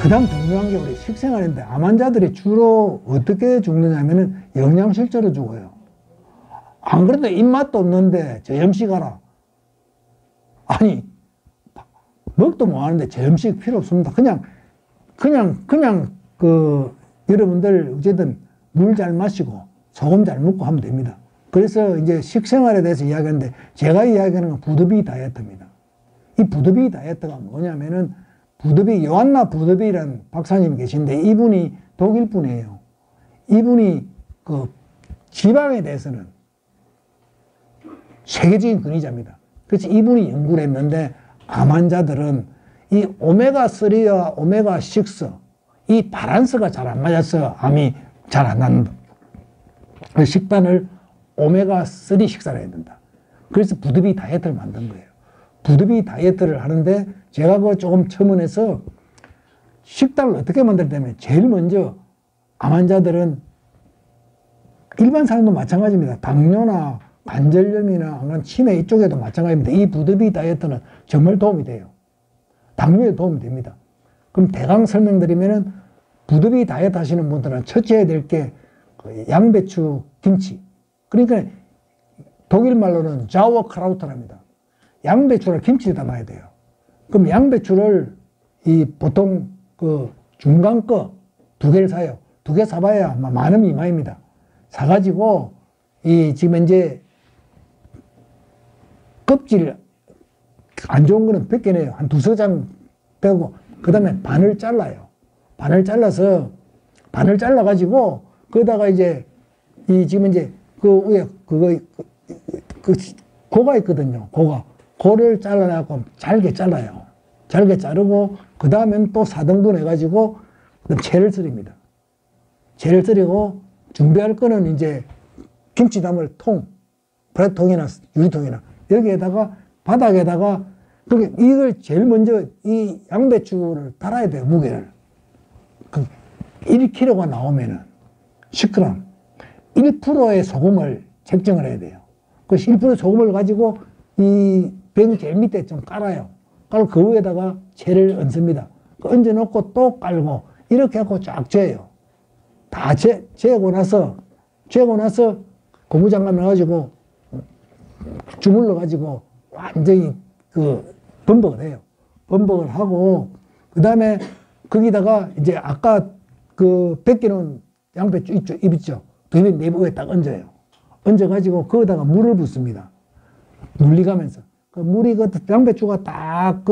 가장 중요한 게 우리 식생활인데, 암 환자들이 주로 어떻게 죽느냐면은 영양실조로 죽어요. 안 그래도 입맛도 없는데 저염식 하라. 아니, 먹도 뭐 하는데 저염식 필요 없습니다. 그냥 여러분들 어쨌든 물 잘 마시고 소금 잘 먹고 하면 됩니다. 그래서 이제 식생활에 대해서 이야기하는데, 제가 이야기하는 건 부드비 다이어트입니다. 이 부드비 다이어트가 뭐냐면은, 요한나 부드비라는 박사님이 계신데, 이분이 독일 분이에요. 이분이 그 지방에 대해서는 세계적인 권위자입니다. 그래서 이분이 연구를 했는데, 암 환자들은 이 오메가3와 오메가6, 이 밸런스가 잘 안 맞아서 암이 잘 안 납니다. 식단을 오메가3 식사를 해야 된다. 그래서 부드비 다이어트를 만든 거예요. 부드비 다이어트를 하는데, 제가 그거 조금 첨언해서 식단을 어떻게 만들냐면, 제일 먼저 암 환자들은 일반 사람도 마찬가지입니다. 당뇨나 관절염이나 치매 이쪽에도 마찬가지입니다. 이 부드비 다이어트는 정말 도움이 돼요. 당뇨에 도움이 됩니다. 그럼 대강 설명드리면은, 부드비 다이어트 하시는 분들은 첫째 해야 될 게 양배추 김치. 그러니까 독일 말로는 자워크라우트랍니다. 양배추를 김치에 담아야 돼요. 그럼 양배추를 보통 중간 거 2개를 사요. 2개 사봐야 10,000원 미만입니다. 사가지고 지금 이제 껍질 안 좋은 거는 벗겨내요. 한 2-3장 빼고, 그 다음에 반을 잘라요. 반을 잘라가지고, 거기다가 이제 지금 이제 위에 고가 있거든요. 고를 잘라내고 잘게 잘라요. 잘게 자르고, 그 다음엔 또 4등분 해가지고, 그다음 채를 썰입니다. 채를 썰이고, 준비할 거는 이제 김치 담을 통, 브라통이나 유리통이나, 여기에다가, 바닥에다가, 이걸 제일 먼저 이 양배추를 달아야 돼요, 무게를. 1kg가 나오면은 10g, 1%의 소금을 책정을 해야 돼요. 그 1% 소금을 가지고 이 병 제일 밑에 좀 깔아요. 깔고 그 위에다가 채를 얹습니다. 얹어놓고 또 깔고, 이렇게 하고 쫙 쬐요. 다 재고 나서 고무장갑 해가지고 주물러가지고 완전히 범벅을 해요. 범벅을 하고, 그 다음에 거기다가 이제 아까 벗겨놓은 양배추 입 있죠? 그 내부에 딱 얹어요. 얹어가지고 거기다가 물을 붓습니다. 눌리가면서. 물이 양배추가 딱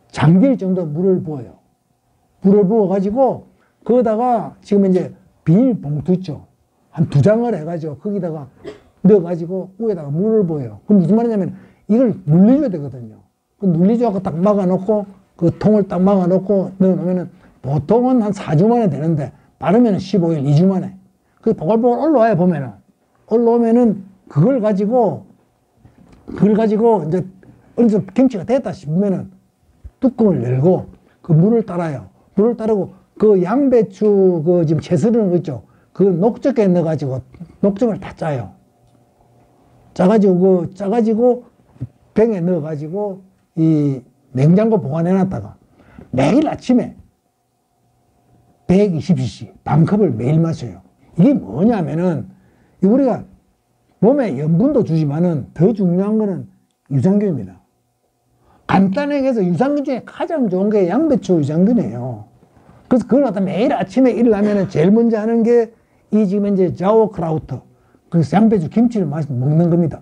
잠길 정도 물을 부어요. 물을 부어가지고 거기다가 지금 이제 비닐봉투 있죠? 한 2장을 해가지고 거기다가 넣어가지고 위에다가 물을 부어요. 그럼 무슨 말이냐면, 이걸 눌리줘야 되거든요. 눌리줘갖고 딱 막아놓고, 그 통을 딱 막아놓고 넣어놓으면은 보통은 한 4주 만에 되는데, 빠르면 15일, 2주 만에. 보글보글 올라와요, 보면은. 올라오면은 그걸 가지고 이제 어느 정도 김치가 됐다 싶으면은 뚜껑을 열고 그 물을 따라요. 물을 따르고 그 양배추 지금 채썰는 거 있죠? 그 녹적에 넣어가지고 녹적을 다 짜요. 짜가지고 병에 넣어가지고 이 냉장고 보관해놨다가 매일 아침에 120cc 반컵을 매일 마셔요. 이게 뭐냐면은, 우리가 몸에 염분도 주지만은 더 중요한 거는 유산균입니다. 간단하게 해서 유산균 중에 가장 좋은 게 양배추 유산균이에요. 그래서 그걸 갖다 매일 아침에 일어나면은 제일 먼저 하는 게 지금 이제 자오크라우트, 그래서 양배추 김치를 먹는 겁니다.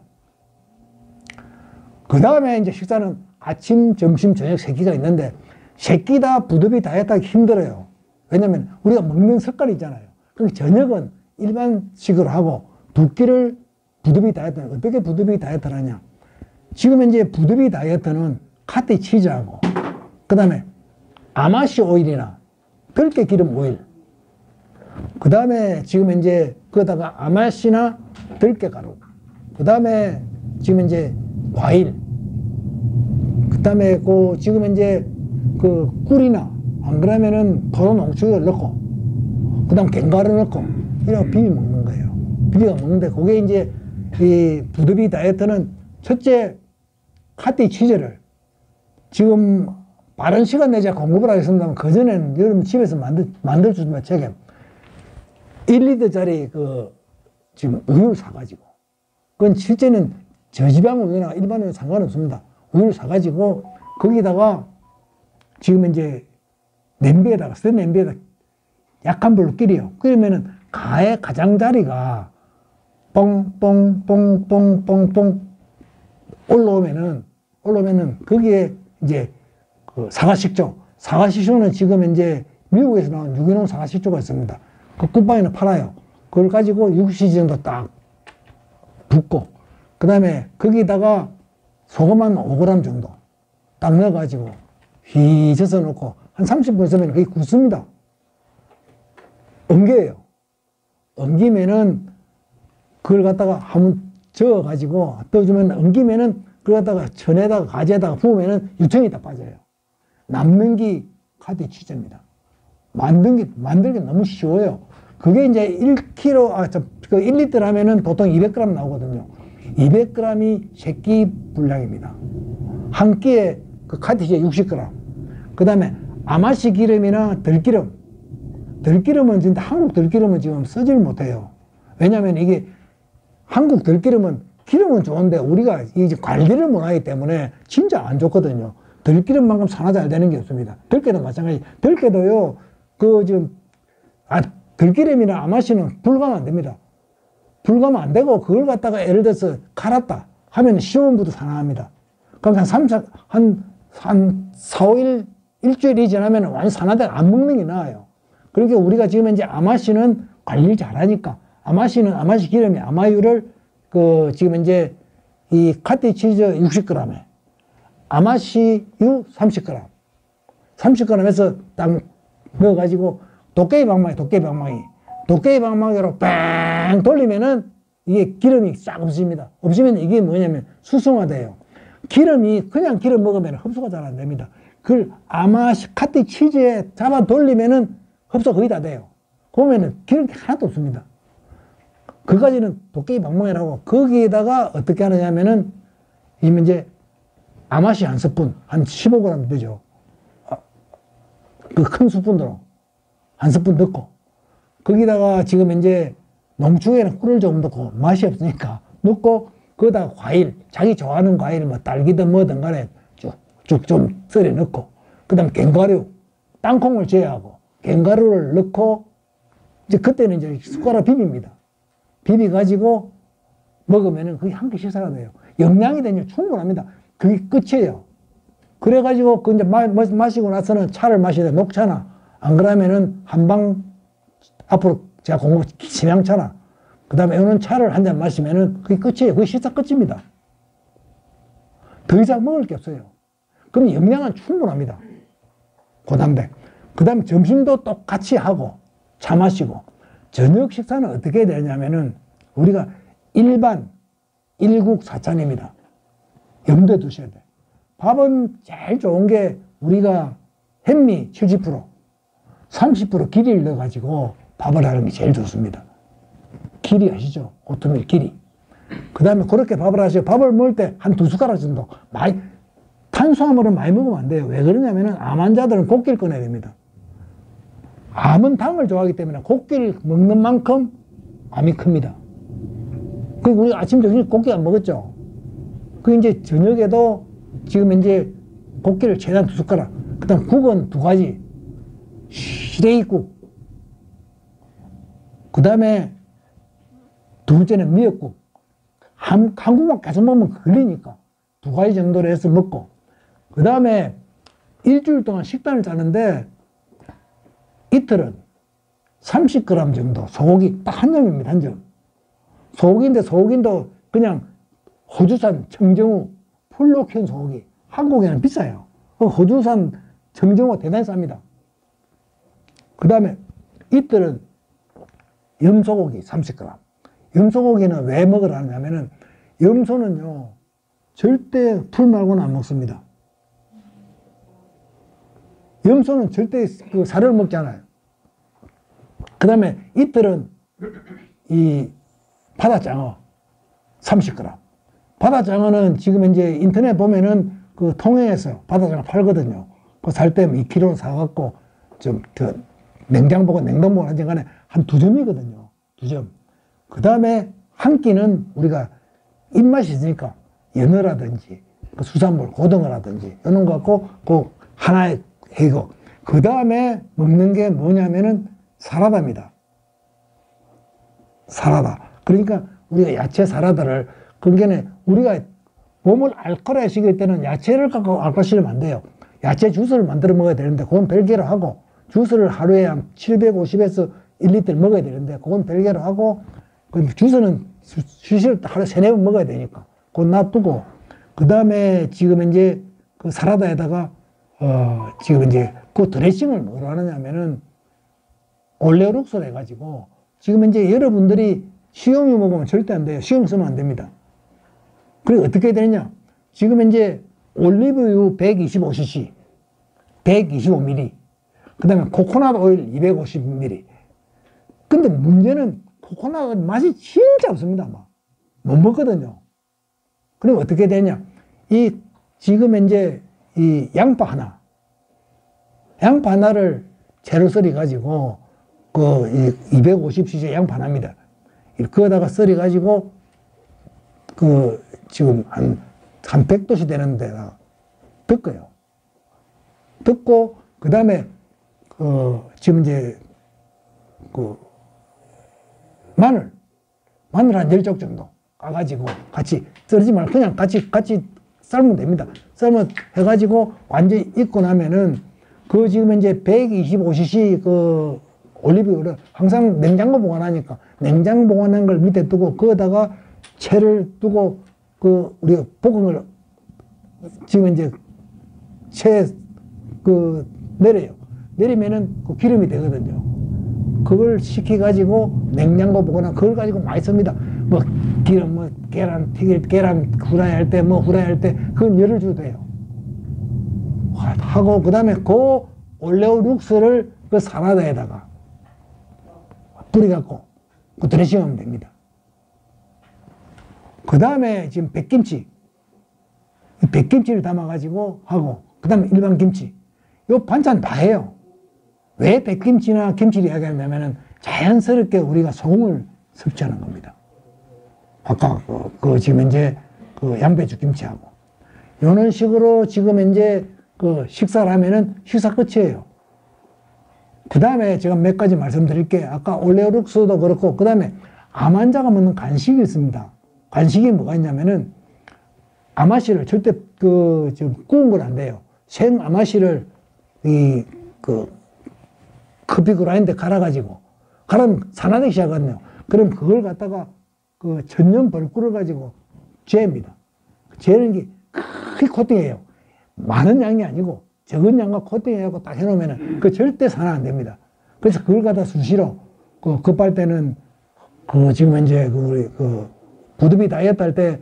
그 다음에 이제 식사는 아침, 점심, 저녁 3끼가 있는데, 3끼 다 부드비 다이어트 하기 힘들어요. 왜냐면 우리가 먹는 습관이 있잖아요. 그러니까 저녁은 일반식으로 하고 2끼를 부드비 다이어트는, 어떻게 부드비 다이어트를 하냐. 지금 이제 부드비 다이어트는 카티 치즈하고, 그 다음에 아마시 오일이나 들깨 기름 오일, 그 다음에 지금 이제 거기다가 아마시나 들깨 가루, 그 다음에 지금 이제 과일, 그 다음에 지금 이제 꿀이나, 안 그러면은 토론 농축을 넣고, 그 다음 갱가루 넣고, 이렇게 비벼 먹는 거예요. 비벼 먹는데, 그게 이제 이 부드비 다이어트는 첫째 카티 치즈를 지금 빠른 시간 내에 공급을 하겠습니다만, 그전에는 여러분 집에서 만들 주면 책임. 1리터짜리 지금 우유를 사가지고. 그건 실제는 저지방 우유나 일반 우유 상관없습니다. 우유를 사가지고, 거기다가 지금 이제 냄비에다가, 센 냄비에다 약한 불로 끓여요. 그러면은 가의 가장자리가 뽕뽕뽕뽕뽕뽕 올라오면은 거기에 이제 사과식초. 사과식초는 지금 이제 미국에서 나온 유기농 사과식초가 있습니다. 그 쿠팡에는 팔아요. 그걸 가지고 60cc 정도 딱 붓고, 그 다음에 거기다가 소금 한 5g 정도 딱 넣어가지고 휘 젖어 놓고 한 30분 있으면 그게 굳습니다. 엉겨요. 엉기면은 그걸 갖다가 한번 저어가지고 떠주면 엉기면은 그걸 갖다가 천에다가 가지에다가 부으면은 유통이 다 빠져요. 남는 게 카드 치즈입니다. 만들기 너무 쉬워요. 그게 이제 1kg, 1리터 하면은 보통 200g 나오거든요. 200g이 새끼 분량입니다. 한 끼에 그 카티제 60g. 그 다음에 아마시 기름이나 들기름은 진짜 한국 들기름은 지금 쓰질 못해요. 왜냐면 이게 한국 들기름은 기름은 좋은데 우리가 이제 관리를 못하기 때문에 진짜 안 좋거든요. 들기름만큼 산화 잘 되는 게 없습니다. 들깨도 마찬가지. 들깨도요, 들기름이나 아마시는 불가면 안 됩니다. 불가면 안 되고, 그걸 갖다가 예를 들어서 갈았다 하면 15분부터 산화합니다. 그럼 한 4, 5일, 일주일이 지나면 완전 산화돼서 안 먹는 게 나아요. 그러니까 우리가 지금 이제 아마시는 관리를 잘 하니까, 아마시 기름이 아마유를 지금 이제 이 카티 치즈 60g에 아마시유 30g. 30g에서 딱 넣어가지고 도깨비 방망이로 뺑 돌리면은 이게 기름이 싹 없어집니다. 없으면 이게 뭐냐면 수성화돼요. 그냥 기름 먹으면 흡수가 잘 안 됩니다. 그걸 카티 치즈에 잡아 돌리면은 흡수가 거의 다 돼요. 보면은 기름기 하나도 없습니다. 그까지는 도깨비 방망이라고, 거기에다가 어떻게 하느냐면은 이제 아마시 한 스푼, 한 15g 되죠. 그 큰 스푼으로 한 스푼 넣고, 거기다가 지금 이제 농축에는 꿀을 좀 넣고 맛이 없으니까 넣고, 거기다가 과일, 자기 좋아하는 과일, 뭐 딸기든 뭐든 간에 쭉쭉 좀 썰어 넣고, 그 다음 견과류, 땅콩을 제외하고 견과류를 넣고, 이제 그때는 이제 숟가락 비빕니다. 비벼가지고 먹으면은 그게 한 끼 식사가 돼요. 영양이 되면 충분합니다. 그게 끝이에요. 그래가지고 그 이제 마시고 나서는 차를 마셔야 돼. 녹차나. 안 그러면은 한방 앞으로 제가 공부 심양차나. 그 다음에 이런 차를 한 잔 마시면은 그게 끝이에요. 그게 식사 끝입니다. 더 이상 먹을 게 없어요. 그럼 영양은 충분합니다. 고단백. 그 다음에 점심도 똑같이 하고 차 마시고, 저녁 식사는 어떻게 해야 되냐면은 우리가 일반 일국사찬입니다. 염두에 두셔야 돼. 밥은 제일 좋은 게 우리가 현미 70%, 30% 기리를 넣어가지고 밥을 하는 게 제일 좋습니다. 기리 아시죠? 오트밀 기리. 그 다음에 그렇게 밥을 하시고, 밥을 먹을 때 한 2숟가락 정도. 탄수화물은 많이 먹으면 안 돼요. 왜 그러냐면은 암 환자들은 곡기를 꺼내야 됩니다. 암은 당을 좋아하기 때문에 곡기를 먹는 만큼 암이 큽니다. 우리 아침, 점심 곡기 안 먹었죠? 이제 저녁에도 지금 이제 곡기를 최대한 2숟가락. 그 다음 국은 2가지. 시래기국. 그 다음에 두 번째는 미역국. 한국만 계속 먹으면 걸리니까 2가지 정도로 해서 먹고, 그 다음에 일주일 동안 식단을 짜는데 이틀은 30g 정도 소고기 딱 한 점입니다. 한 점. 소고기도 그냥 호주산 청정우 풀로 키운 소고기. 한국에는 비싸요. 호주산 청정우가 대단히 쌉니다. 그 다음에 이틀은 염소고기 30g. 염소고기는 왜 먹으라 하냐면은, 염소는요 절대 풀 말고는 안 먹습니다. 염소는 절대 그 살을 먹잖아요. 그 다음에 이틀은 이 바다장어 30g. 바다장어는 지금 이제 인터넷 보면은 그 통영에서 바다장어 팔거든요. 살 때 2kg 사갖고 좀 더 냉장고가 냉동보관 하든 간에 한 2점이거든요. 2점. 그 다음에 한 끼는 우리가 입맛이 있으니까 연어라든지 그 수산물, 고등어라든지 이런 거 갖고 꼭 하나에 해고 그 다음에 먹는 게 뭐냐면은 사라다입니다. 사라다. 그러니까 우리가 야채 사라다를 그러니까 우리가 몸을 알코올에 식일 때는 야채를 갖고 알코올 식이면 안 돼요. 야채 주스를 만들어 먹어야 되는데 그건 별개로 하고 주스를 하루에 한 750에서 1리터 먹어야 되는데 그건 별개로 하고 주스는 수시로 하루에 3-4번 먹어야 되니까 그건 놔두고 그 다음에 지금 이제 그 사라다에다가 지금 이제 그 드레싱을 뭐로 하느냐면은 올레오룩스로 해가지고 지금 이제 여러분들이 식용유 먹으면 절대 안 돼요. 식용 쓰면 안 됩니다. 그리고 어떻게 되느냐? 지금 이제 올리브유 125cc, 125ml, 그 다음에 코코넛 오일 250ml. 근데 문제는 코코넛 맛이 진짜 없습니다. 못 먹거든요. 그럼 어떻게 되냐? 지금 이제 이 양파 하나를 채로 썰어가지고 그 250cc 양파 하나입니다. 그거다가 썰어가지고 그 지금 한 100도씨 되는 데다가 덮어요. 덮고 그 다음에 지금 이제 그 마늘 한 10쪽 정도 까가지고 같이 썰지 말고 그냥 같이 삶으면 됩니다. 삶아 해가지고 완전히 익고 나면은 그 지금 이제 125cc 그 올리브유를 항상 냉장고 보관하니까 냉장 보관한 걸 밑에 두고 거기다가 채를 두고 그 우리가 볶음을 지금 이제 내려요. 내리면은 그 기름이 되거든요. 그걸 식혀가지고 냉장고 보거나 그걸 가지고 많이 씁니다. 뭐 기름, 뭐 계란 튀길, 계란 후라이 할 때, 뭐 후라이 할 때 그건 열을 줘도 돼요. 하고 그 다음에 그 올레오룩스를 그 사라다에다가 뿌려갖고 그 드레싱하면 됩니다. 그 다음에 지금 백김치를 담아가지고 하고 그 다음에 일반 김치 요 반찬 다 해요. 왜 백김치나 김치를 이야기하냐면은 자연스럽게 우리가 소금을 섭취하는 겁니다. 아까 지금 이제 그 양배추 김치하고 이런 식으로 지금 이제 그 식사를 하면은 식사 끝이에요. 그 다음에 제가 몇 가지 말씀드릴게요. 아까 올레오룩스도 그렇고 그 다음에 암 환자가 먹는 간식이 있습니다. 간식이 뭐가 있냐면은 아마씨를 절대 지금 구운 건 안 돼요. 생 아마씨를 커피 그라인드에 갈아가지고 갈으면 산화되기 시작하거든요. 그럼 그걸 갖다가 그 천연벌 끓여가지고 재입니다. 재는 게 크게 코팅해요. 많은 양이 아니고 적은 양과 코팅해갖고 딱 해놓으면은 그 절대 산화 안 됩니다. 그래서 그걸 갖다 수시로 급할 때는 지금 이제 부두비 다이어트 할 때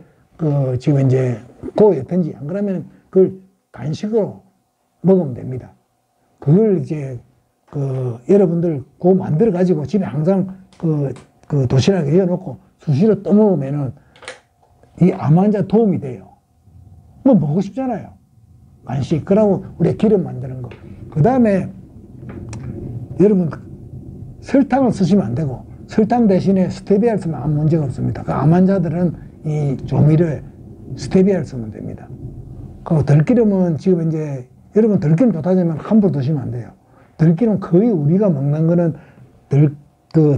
지금 이제 고였든지 안 그러면 그걸 간식으로 먹으면 됩니다. 그걸 이제 여러분들 그거 만들어 가지고 집에 항상 도시락에 넣어놓고 수시로 떠먹으면은 이 암 환자 도움이 돼요. 뭐 먹고 싶잖아요. 간식. 그러고 우리가 기름 만드는 거. 그 다음에 여러분 설탕을 쓰시면 안 되고 설탕 대신에 스테비아를 쓰면 아무 문제가 없습니다. 그 암 환자들은 이 조미료에 스테비아를 쓰면 됩니다. 그 들기름은 지금 이제 여러분 들기름 좋다지만 함부로 드시면 안 돼요. 들기름 거의 우리가 먹는 거는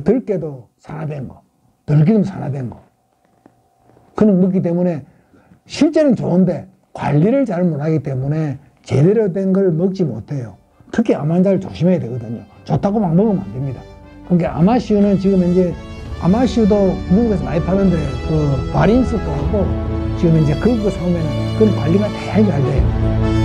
들깨도 산화된 거, 들기름 산화된 거. 그는 먹기 때문에 실제는 좋은데 관리를 잘 못하기 때문에 제대로 된 걸 먹지 못해요. 특히 암 환자를 조심해야 되거든요. 좋다고 막 먹으면 안 됩니다. 그러니까 아마시유는 지금 이제 아마시유도 미국에서 많이 파는데 바린스 거하고 지금 이제 그거 사오면은 그건 관리가 되게 잘 돼요.